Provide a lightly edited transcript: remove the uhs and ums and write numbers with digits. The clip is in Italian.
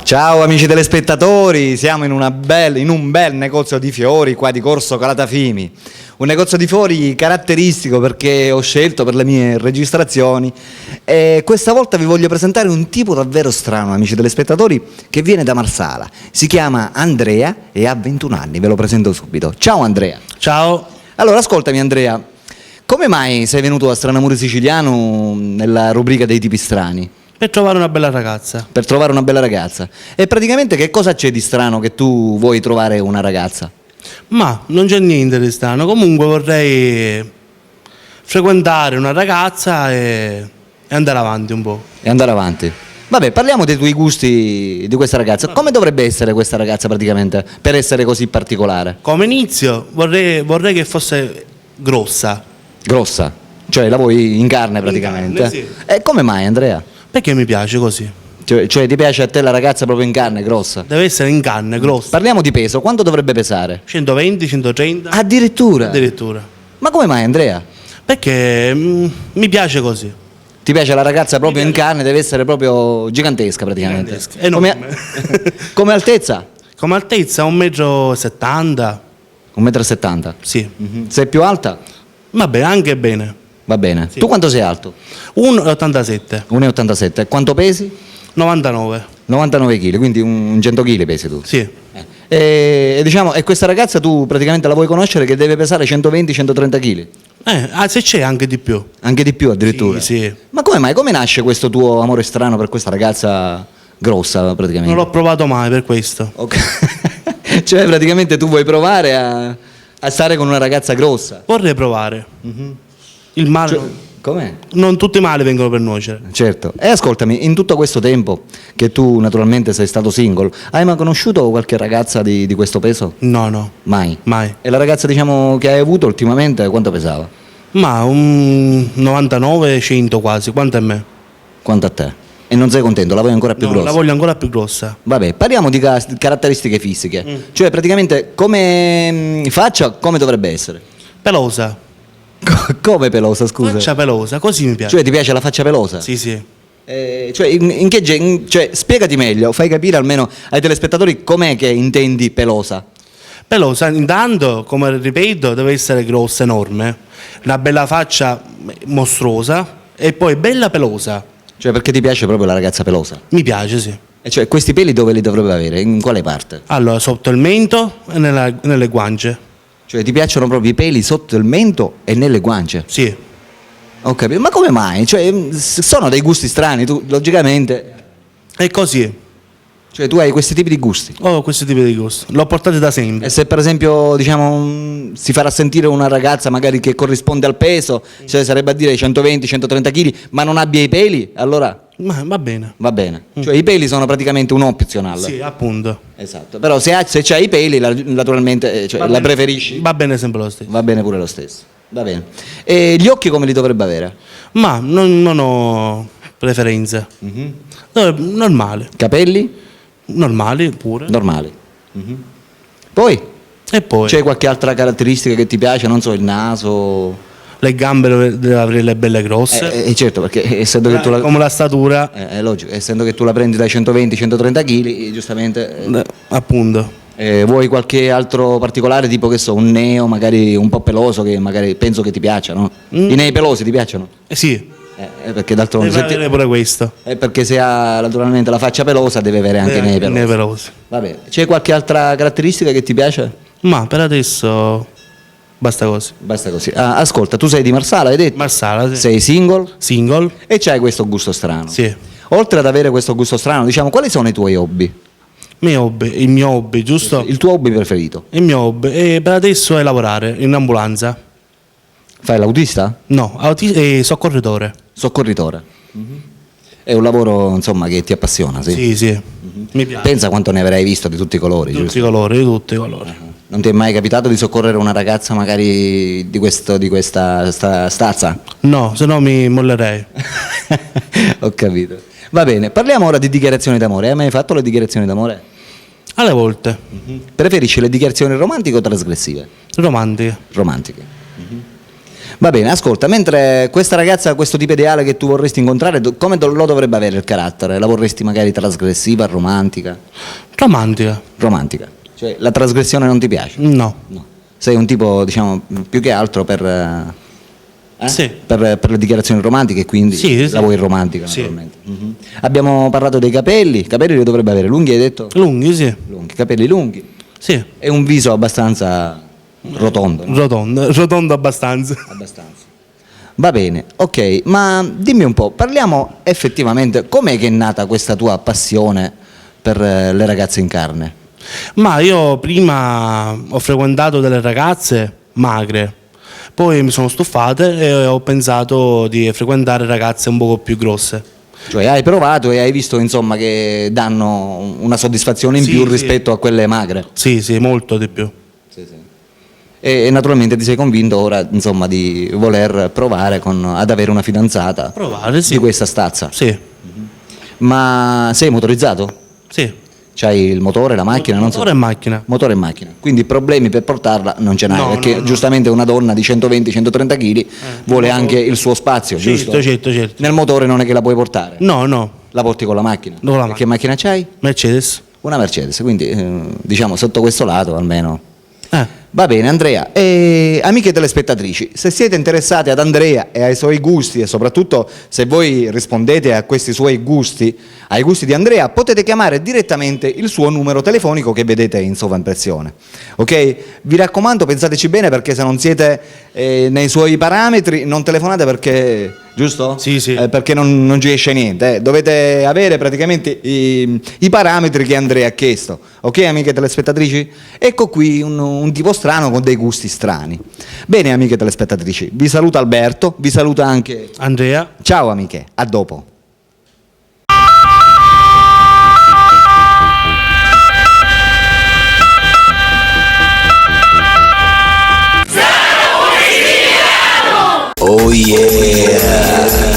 Ciao amici telespettatori, siamo in un bel negozio di fiori qua di Corso Calatafimi, un negozio di fiori caratteristico perché ho scelto per le mie registrazioni e questa volta vi voglio presentare un tipo davvero strano, amici telespettatori, che viene da Marsala, si chiama Andrea e ha 21 anni, ve lo presento subito. Ciao Andrea. Ciao. Allora ascoltami Andrea, come mai sei venuto a Stranamore Siciliano nella rubrica dei tipi strani? Per trovare una bella ragazza. Per trovare una bella ragazza. E praticamente che cosa c'è di strano che tu vuoi trovare una ragazza? Ma non c'è niente di strano. Comunque vorrei frequentare una ragazza e andare avanti un po'. E andare avanti. Vabbè, parliamo dei tuoi gusti di questa ragazza. Come dovrebbe essere questa ragazza praticamente per essere così particolare? Come inizio vorrei che fosse grossa. Grossa. Cioè la vuoi in carne praticamente? carne, sì. E come mai Andrea? Perché mi piace così. Cioè ti piace a te la ragazza proprio in carne, grossa? Deve essere in carne, grossa. Parliamo di peso, quanto dovrebbe pesare? 120, 130. Addirittura? Addirittura. Ma come mai Andrea? Perché mi piace così. Ti piace la ragazza proprio in carne, deve essere proprio gigantesca praticamente. Gigantesca, enorme. Come altezza? Come altezza 1,70 m. 1,70 m? Sì. Sei più alta? Va bene, anche bene. Va bene. Sì. Tu quanto sei alto? 1,87 m. 1,87 m. Quanto pesi? 99. 99 kg, quindi un 100 kg pesi tu. Sì. E diciamo, e questa ragazza tu praticamente la vuoi conoscere che deve pesare 120-130 kg? Se c'è anche di più. Anche di più addirittura? Sì, sì. Ma come mai? Come nasce questo tuo amore strano per questa ragazza grossa praticamente? Non l'ho provato mai per questo. Ok. Cioè praticamente tu vuoi provare a stare con una ragazza grossa? Vorrei provare. Il male. Cioè, com'è? Non tutti i mali vengono per nuocere. Certo. E ascoltami, in tutto questo tempo che tu naturalmente sei stato single, hai mai conosciuto qualche ragazza di questo peso? No, no. Mai? Mai. E la ragazza diciamo che hai avuto ultimamente quanto pesava? Ma un 99, 100 quasi. Quanto è me? Quanto a te? E non sei contento? La vuoi ancora più No, grossa? la voglio ancora più grossa. Vabbè, parliamo di caratteristiche fisiche. Cioè praticamente come faccia, come dovrebbe essere? Pelosa. Come pelosa, scusa? Faccia pelosa, così mi piace. Cioè ti piace la faccia pelosa? Sì, sì. Cioè, in che cioè, spiegati meglio, fai capire almeno ai telespettatori com'è che intendi pelosa. Pelosa, intanto, come ripeto, deve essere grossa, enorme. Una bella faccia mostruosa e poi bella pelosa. Cioè perché ti piace proprio la ragazza pelosa? Mi piace, sì. E cioè questi peli dove li dovrebbe avere? In quale parte? Allora, sotto il mento e nelle guance. Cioè ti piacciono proprio i peli sotto il mento e nelle guance? Sì. Ho capito, ma come mai? Cioè, sono dei gusti strani, tu logicamente. È così. Cioè tu hai questi tipi di gusti. Ho questo tipo di gusto. L'ho portato da sempre. E se per esempio diciamo si farà sentire una ragazza magari che corrisponde al peso, cioè sarebbe a dire 120-130 kg, ma non abbia i peli, allora Ma va bene. va bene. Cioè i peli sono praticamente un optional. Sì, appunto. Esatto. Però se c'hai i peli, naturalmente cioè, la preferisci. Va bene sempre lo stesso. Va bene pure lo stesso. Va bene. E gli occhi come li dovrebbe avere? Ma non ho preferenze. Normali. Capelli? Normali pure. Normali. Poi E poi c'è qualche altra caratteristica che ti piace? Non so, il naso. le gambe deve avere le belle grosse. Certo, perché essendo che tu la, Come la statura. è logico, essendo che tu la prendi dai 120-130 kg, giustamente Appunto. vuoi qualche altro particolare, tipo che so, un neo magari un po' peloso che magari penso che ti piaccia, no? I nei pelosi ti piacciono? Sì. Perché d'altronde Deve se ti- avere pure questo. perché se ha naturalmente la faccia pelosa deve avere anche i nei pelosi. Nei pelosi. Vabbè, c'è qualche altra caratteristica che ti piace? Ma per adesso basta così. Basta così. Ah, ascolta, tu sei di Marsala, hai detto? Marsala, sì. Sei single Single? e c'hai questo gusto strano. Sì. Oltre ad avere questo gusto strano, diciamo, quali sono i tuoi hobby? Il mio hobby, giusto? Il tuo hobby preferito? Il mio hobby per adesso è lavorare in ambulanza. Fai l'autista? No, soccorritore. Soccorritore. È un lavoro, insomma, che ti appassiona, sì? Sì, sì. Mi piace. Pensa quanto ne avrai visto di tutti i colori, Di tutti i giusto? colori, di tutti i colori. Non ti è mai capitato di soccorrere una ragazza magari di questa stazza? No, se no mi mollerei. Ho capito. Va bene, parliamo ora di dichiarazioni d'amore. Hai mai fatto le dichiarazioni d'amore? Alle volte. Preferisci le dichiarazioni romantiche o trasgressive? Romantiche. Romantiche. Va bene, ascolta, mentre questa ragazza, questo tipo ideale che tu vorresti incontrare, come lo dovrebbe avere il carattere? La vorresti magari trasgressiva, romantica? Romantica? Romantica. Cioè la trasgressione non ti piace? No. No. Sei un tipo, diciamo, più che altro Sì. per le dichiarazioni romantiche, quindi Sì, sì. la vuoi romantica, Sì. naturalmente. Mhm. Abbiamo parlato dei capelli li dovrebbe avere lunghi, hai detto? Lunghi, sì. Lunghi, capelli lunghi. Sì. E un viso abbastanza rotondo, no? Rotondo abbastanza. Abbastanza. Va bene, ok, ma dimmi un po', parliamo effettivamente, com'è che è nata questa tua passione per le ragazze in carne? Ma io prima ho frequentato delle ragazze magre, poi mi sono stufate e ho pensato di frequentare ragazze un poco più grosse. Cioè hai provato e hai visto insomma che danno una soddisfazione in Sì, più sì. rispetto a quelle magre? Sì, sì, molto di più. E naturalmente ti sei convinto ora insomma di voler provare ad avere una fidanzata Provare, sì. di questa stazza. Sì, Ma sei motorizzato? sì. C'hai il motore, la macchina? Non so. Motore e macchina. Motore e macchina, quindi problemi per portarla non ce n'hai, No, perché no. giustamente una donna di 120-130 kg vuole anche il suo spazio, giusto? Certo. Nel motore non è che la puoi portare, No, la porti con la macchina. Con la E che macchina c'hai? Mercedes. Una Mercedes, quindi diciamo sotto questo lato almeno. Eh. Va bene Andrea, e amiche telespettatrici, se siete interessati ad Andrea e ai suoi gusti e soprattutto se voi rispondete a questi suoi gusti, ai gusti di Andrea, potete chiamare direttamente il suo numero telefonico che vedete in sovraimpressione. Ok? Vi raccomando, pensateci bene perché se non siete nei suoi parametri non telefonate perché, giusto? Sì, sì. Perché non ci esce niente, dovete avere praticamente i parametri che Andrea ha chiesto. Ok amiche telespettatrici? Ecco qui un tipo strano con dei gusti strani. Bene amiche telespettatrici, vi saluta Alberto, vi saluta anche... Andrea. Ciao amiche, a dopo. Oh yeah!